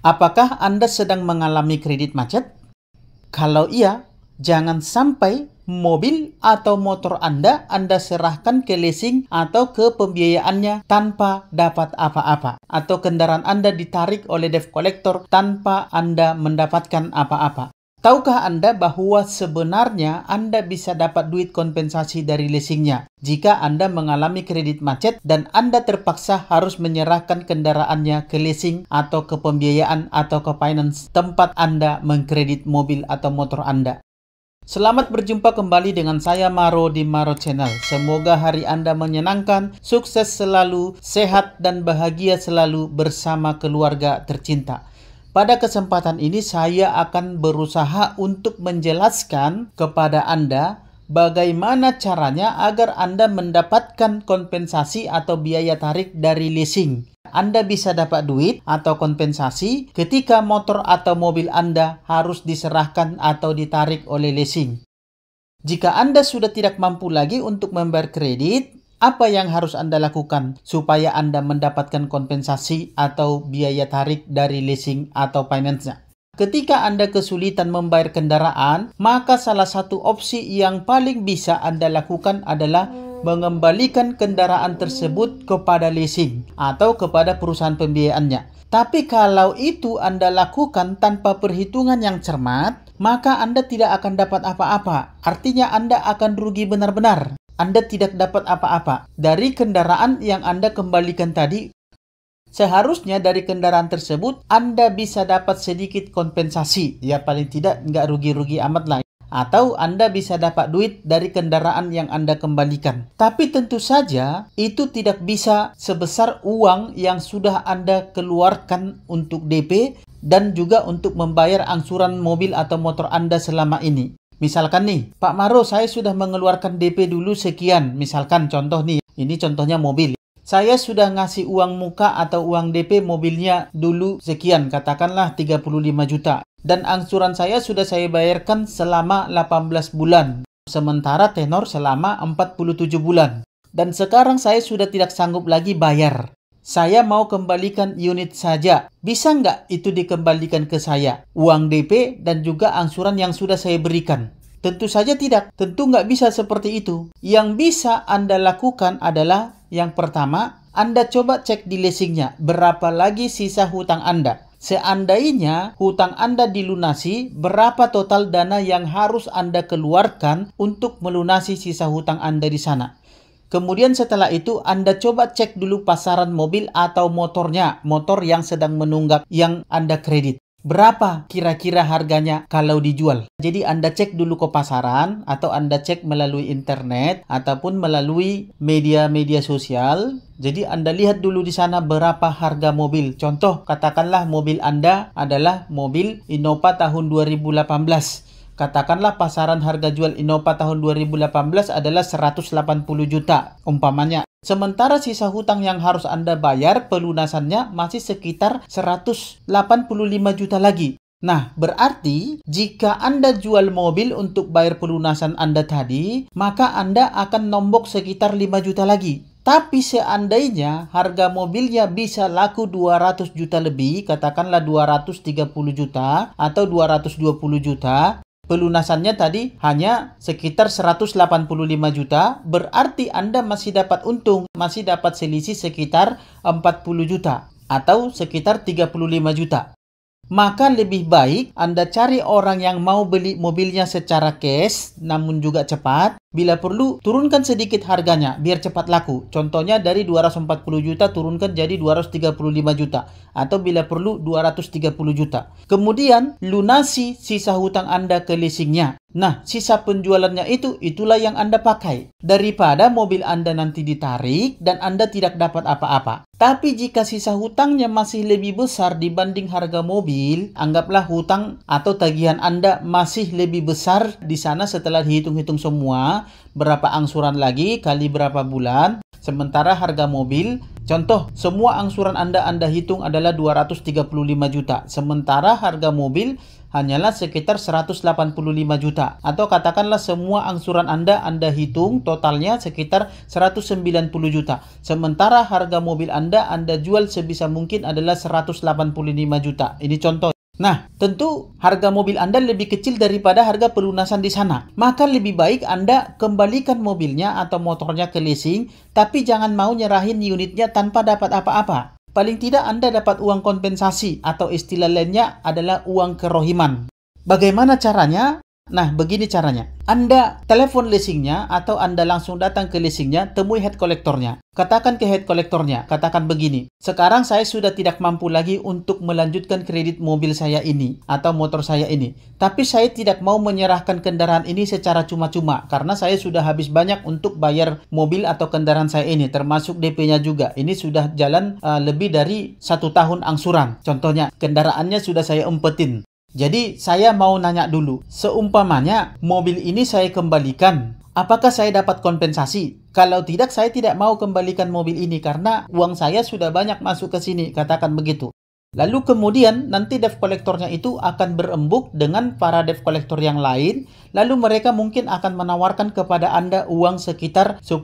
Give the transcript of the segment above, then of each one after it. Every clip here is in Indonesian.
Apakah Anda sedang mengalami kredit macet? Kalau iya, jangan sampai mobil atau motor Anda serahkan ke leasing atau ke pembiayaannya tanpa dapat apa-apa. Atau kendaraan Anda ditarik oleh debt collector tanpa Anda mendapatkan apa-apa. Tahukah Anda bahwa sebenarnya Anda bisa dapat duit kompensasi dari leasingnya jika Anda mengalami kredit macet dan Anda terpaksa harus menyerahkan kendaraannya ke leasing atau ke pembiayaan atau ke finance tempat Anda mengkredit mobil atau motor Anda? Selamat berjumpa kembali dengan saya Maro di Maro Channel. Semoga hari Anda menyenangkan, sukses selalu, sehat dan bahagia selalu bersama keluarga tercinta. Pada kesempatan ini saya akan berusaha untuk menjelaskan kepada Anda bagaimana caranya agar Anda mendapatkan kompensasi atau biaya tarik dari leasing. Anda bisa dapat duit atau kompensasi ketika motor atau mobil Anda harus diserahkan atau ditarik oleh leasing. Jika Anda sudah tidak mampu lagi untuk membayar kredit, apa yang harus Anda lakukan supaya Anda mendapatkan kompensasi atau biaya tarik dari leasing atau finance-nya? Ketika Anda kesulitan membayar kendaraan, maka salah satu opsi yang paling bisa Anda lakukan adalah mengembalikan kendaraan tersebut kepada leasing atau kepada perusahaan pembiayaannya. Tapi kalau itu Anda lakukan tanpa perhitungan yang cermat, maka Anda tidak akan dapat apa-apa. Artinya Anda akan rugi benar-benar. Anda tidak dapat apa-apa dari kendaraan yang Anda kembalikan tadi. Seharusnya dari kendaraan tersebut Anda bisa dapat sedikit kompensasi. Ya paling tidak nggak rugi-rugi amat lah. Atau Anda bisa dapat duit dari kendaraan yang Anda kembalikan. Tapi tentu saja itu tidak bisa sebesar uang yang sudah Anda keluarkan untuk DP dan juga untuk membayar angsuran mobil atau motor Anda selama ini. Misalkan nih, Pak Maro, saya sudah mengeluarkan DP dulu sekian. Misalkan contoh nih, ini contohnya mobil. Saya sudah ngasih uang muka atau uang DP mobilnya dulu sekian, katakanlah 35 juta. Dan angsuran saya sudah saya bayarkan selama 18 bulan. Sementara tenor selama 47 bulan. Dan sekarang saya sudah tidak sanggup lagi bayar. Saya mau kembalikan unit saja. Bisa nggak itu dikembalikan ke saya? Uang DP dan juga angsuran yang sudah saya berikan. Tentu saja tidak. Tentu nggak bisa seperti itu. Yang bisa Anda lakukan adalah yang pertama, Anda coba cek di leasingnya. Berapa lagi sisa hutang Anda? Seandainya hutang Anda dilunasi, berapa total dana yang harus Anda keluarkan untuk melunasi sisa hutang Anda di sana? Kemudian setelah itu Anda coba cek dulu pasaran mobil atau motornya, motor yang sedang menunggak yang Anda kredit. Berapa kira-kira harganya kalau dijual? Jadi Anda cek dulu ke pasaran atau Anda cek melalui internet ataupun melalui media-media sosial. Jadi Anda lihat dulu di sana berapa harga mobil. Contoh, katakanlah mobil Anda adalah mobil Innova tahun 2018. Katakanlah pasaran harga jual Innova tahun 2018 adalah 180 juta umpamanya. Sementara sisa hutang yang harus Anda bayar pelunasannya masih sekitar 185 juta lagi. Nah, berarti jika Anda jual mobil untuk bayar pelunasan Anda tadi, maka Anda akan nombok sekitar 5 juta lagi. Tapi seandainya harga mobilnya bisa laku 200 juta lebih, katakanlah 230 juta atau 220 juta, pelunasannya tadi hanya sekitar 185 juta, berarti Anda masih dapat untung, masih dapat selisih sekitar 40 juta atau sekitar 35 juta. Maka lebih baik Anda cari orang yang mau beli mobilnya secara cash namun juga cepat. Bila perlu, turunkan sedikit harganya biar cepat laku. Contohnya dari 240 juta turunkan jadi 235 juta. Atau bila perlu 230 juta. Kemudian lunasi sisa hutang Anda ke leasingnya. Nah, sisa penjualannya itulah yang Anda pakai. Daripada mobil Anda nanti ditarik dan Anda tidak dapat apa-apa. Tapi jika sisa hutangnya masih lebih besar dibanding harga mobil, anggaplah hutang atau tagihan Anda masih lebih besar di sana setelah dihitung-hitung semua, berapa angsuran lagi kali berapa bulan. Sementara harga mobil, contoh, semua angsuran Anda hitung adalah 235 juta. Sementara harga mobil hanyalah sekitar 185 juta. Atau katakanlah semua angsuran Anda hitung totalnya sekitar 190 juta. Sementara harga mobil Anda jual sebisa mungkin adalah 185 juta. Ini contoh. Nah, tentu harga mobil Anda lebih kecil daripada harga pelunasan di sana. Maka lebih baik Anda kembalikan mobilnya atau motornya ke leasing, tapi jangan mau nyerahin unitnya tanpa dapat apa-apa. Paling tidak Anda dapat uang kompensasi atau istilah lainnya adalah uang kerohiman. Bagaimana caranya? Nah, begini caranya. Anda telepon leasingnya atau Anda langsung datang ke leasingnya, temui head kolektornya. Katakan ke head kolektornya, katakan begini, sekarang saya sudah tidak mampu lagi untuk melanjutkan kredit mobil saya ini atau motor saya ini. Tapi saya tidak mau menyerahkan kendaraan ini secara cuma-cuma karena saya sudah habis banyak untuk bayar mobil atau kendaraan saya ini, termasuk DP-nya juga. Ini sudah jalan lebih dari 1 tahun angsuran. Contohnya, kendaraannya sudah saya umpetin. Jadi saya mau nanya dulu, seumpamanya mobil ini saya kembalikan, apakah saya dapat kompensasi? Kalau tidak, saya tidak mau kembalikan mobil ini karena uang saya sudah banyak masuk ke sini, katakan begitu. Lalu kemudian nanti debt kolektornya itu akan berembuk dengan para debt kolektor yang lain, lalu mereka mungkin akan menawarkan kepada Anda uang sekitar 10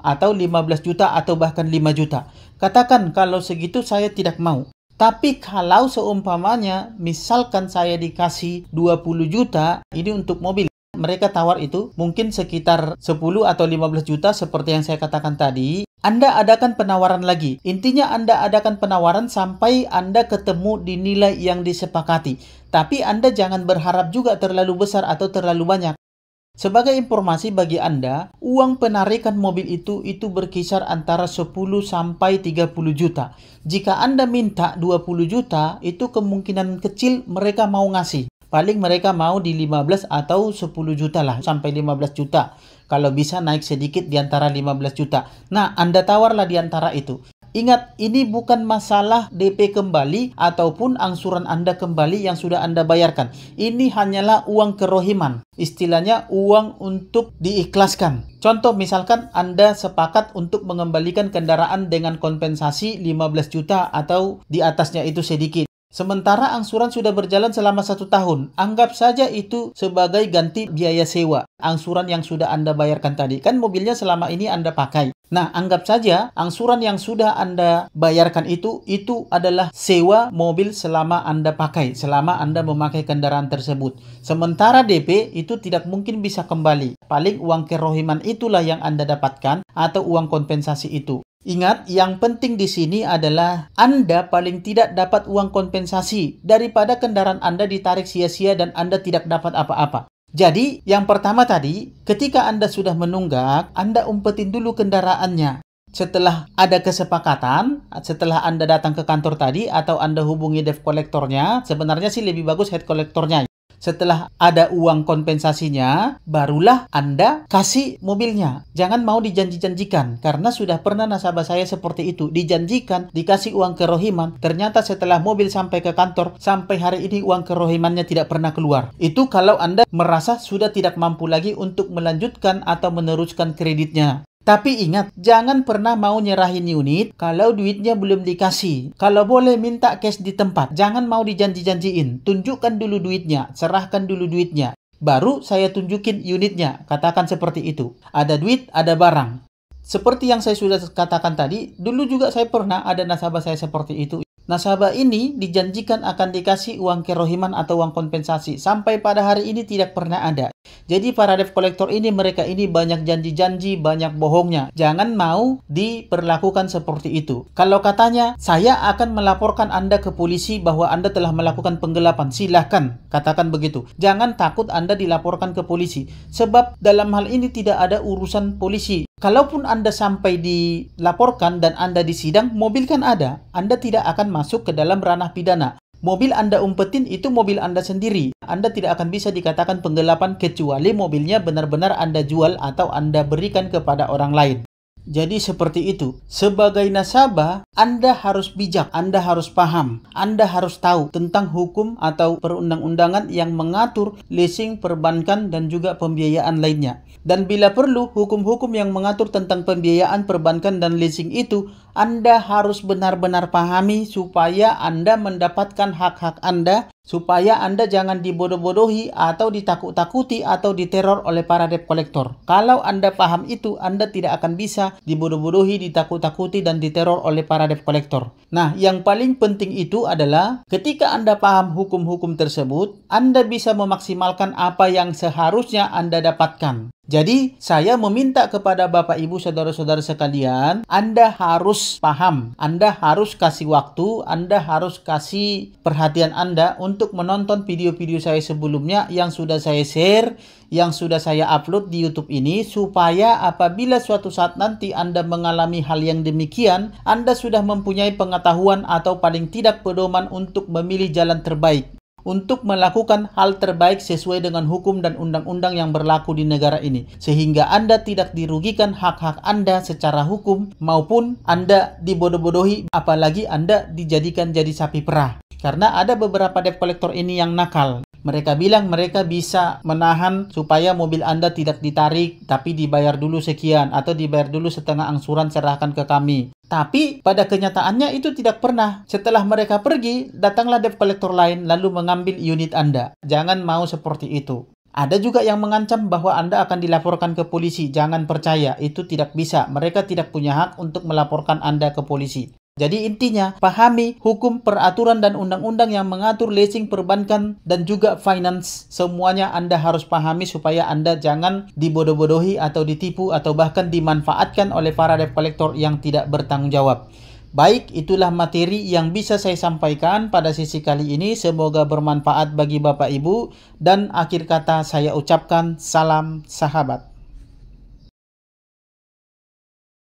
atau 15 juta atau bahkan 5 juta. Katakan kalau segitu saya tidak mau. Tapi kalau seumpamanya misalkan saya dikasih 20 juta, ini untuk mobil. Mereka tawar itu mungkin sekitar 10 atau 15 juta seperti yang saya katakan tadi. Anda adakan penawaran lagi. Intinya Anda adakan penawaran sampai Anda ketemu di nilai yang disepakati. Tapi Anda jangan berharap juga terlalu besar atau terlalu banyak. Sebagai informasi bagi Anda, uang penarikan mobil itu berkisar antara 10 sampai 30 juta. Jika Anda minta 20 juta, itu kemungkinan kecil mereka mau ngasih. Paling mereka mau di 15 atau 10 juta lah, sampai 15 juta. Kalau bisa naik sedikit di antara 15 juta. Nah, Anda tawarlah di antara itu. Ingat, ini bukan masalah DP kembali ataupun angsuran Anda kembali yang sudah Anda bayarkan. Ini hanyalah uang kerohiman. Istilahnya uang untuk diikhlaskan. Contoh misalkan Anda sepakat untuk mengembalikan kendaraan dengan kompensasi 15 juta atau di atasnya itu sedikit. Sementara angsuran sudah berjalan selama 1 tahun. Anggap saja itu sebagai ganti biaya sewa. Angsuran yang sudah Anda bayarkan tadi. Kan mobilnya selama ini Anda pakai. Nah, anggap saja angsuran yang sudah Anda bayarkan itu adalah sewa mobil selama Anda pakai. Selama Anda memakai kendaraan tersebut. Sementara DP itu tidak mungkin bisa kembali. Paling uang kerohiman itulah yang Anda dapatkan atau uang kompensasi itu. Ingat, yang penting di sini adalah Anda paling tidak dapat uang kompensasi daripada kendaraan Anda ditarik sia-sia dan Anda tidak dapat apa-apa. Jadi, yang pertama tadi, ketika Anda sudah menunggak, Anda umpetin dulu kendaraannya. Setelah ada kesepakatan, setelah Anda datang ke kantor tadi atau Anda hubungi debt kolektornya, sebenarnya sih lebih bagus head kolektornya. Setelah ada uang kompensasinya, barulah Anda kasih mobilnya. Jangan mau dijanji-janjikan, karena sudah pernah nasabah saya seperti itu. Dijanjikan, dikasih uang kerohiman, ternyata setelah mobil sampai ke kantor, sampai hari ini uang kerohimannya tidak pernah keluar. Itu kalau Anda merasa sudah tidak mampu lagi untuk melanjutkan atau meneruskan kreditnya. Tapi ingat, jangan pernah mau nyerahin unit kalau duitnya belum dikasih. Kalau boleh minta cash di tempat. Jangan mau dijanji-janjiin. Tunjukkan dulu duitnya. Serahkan dulu duitnya. Baru saya tunjukin unitnya. Katakan seperti itu. Ada duit, ada barang. Seperti yang saya sudah katakan tadi, dulu juga saya pernah ada nasabah saya seperti itu. Nasabah ini dijanjikan akan dikasih uang kerohiman atau uang kompensasi. Sampai pada hari ini tidak pernah ada. Jadi para debt collector ini, mereka ini banyak janji-janji, banyak bohongnya. Jangan mau diperlakukan seperti itu. Kalau katanya, saya akan melaporkan Anda ke polisi bahwa Anda telah melakukan penggelapan. Silahkan, katakan begitu. Jangan takut Anda dilaporkan ke polisi. Sebab dalam hal ini tidak ada urusan polisi. Kalaupun Anda sampai dilaporkan dan Anda disidang, mobil kan ada. Anda tidak akan masuk ke dalam ranah pidana. Mobil Anda umpetin itu mobil Anda sendiri. Anda tidak akan bisa dikatakan penggelapan kecuali mobilnya benar-benar Anda jual atau Anda berikan kepada orang lain. Jadi seperti itu. Sebagai nasabah, Anda harus bijak, Anda harus paham, Anda harus tahu tentang hukum atau perundang-undangan yang mengatur leasing, perbankan, dan juga pembiayaan lainnya. Dan bila perlu, hukum-hukum yang mengatur tentang pembiayaan, perbankan, dan leasing itu Anda harus benar-benar pahami supaya Anda mendapatkan hak-hak Anda, supaya Anda jangan dibodoh-bodohi atau ditakut-takuti atau diteror oleh para debt collector. Kalau Anda paham itu, Anda tidak akan bisa dibodoh-bodohi, ditakut-takuti, dan diteror oleh para debt collector. Nah, yang paling penting itu adalah ketika Anda paham hukum-hukum tersebut, Anda bisa memaksimalkan apa yang seharusnya Anda dapatkan. Jadi, saya meminta kepada Bapak Ibu saudara-saudara sekalian, Anda harus paham, Anda harus kasih waktu, Anda harus kasih perhatian Anda untuk menonton video-video saya sebelumnya yang sudah saya share, yang sudah saya upload di YouTube ini, supaya apabila suatu saat nanti Anda mengalami hal yang demikian, Anda sudah mempunyai pengetahuan atau paling tidak pedoman untuk memilih jalan terbaik, untuk melakukan hal terbaik sesuai dengan hukum dan undang-undang yang berlaku di negara ini, sehingga Anda tidak dirugikan hak-hak Anda secara hukum maupun Anda dibodoh-bodohi, apalagi Anda dijadikan jadi sapi perah. Karena ada beberapa debt collector ini yang nakal. Mereka bilang mereka bisa menahan supaya mobil Anda tidak ditarik, tapi dibayar dulu sekian, atau dibayar dulu setengah angsuran, serahkan ke kami. Tapi pada kenyataannya itu tidak pernah. Setelah mereka pergi, datanglah debt collector lain lalu mengambil unit Anda. Jangan mau seperti itu. Ada juga yang mengancam bahwa Anda akan dilaporkan ke polisi. Jangan percaya, itu tidak bisa. Mereka tidak punya hak untuk melaporkan Anda ke polisi. Jadi intinya, pahami hukum, peraturan, dan undang-undang yang mengatur leasing, perbankan, dan juga finance. Semuanya Anda harus pahami supaya Anda jangan dibodoh-bodohi atau ditipu atau bahkan dimanfaatkan oleh para debt collector yang tidak bertanggung jawab. Baik, itulah materi yang bisa saya sampaikan pada sesi kali ini. Semoga bermanfaat bagi Bapak Ibu. Dan akhir kata saya ucapkan salam sahabat.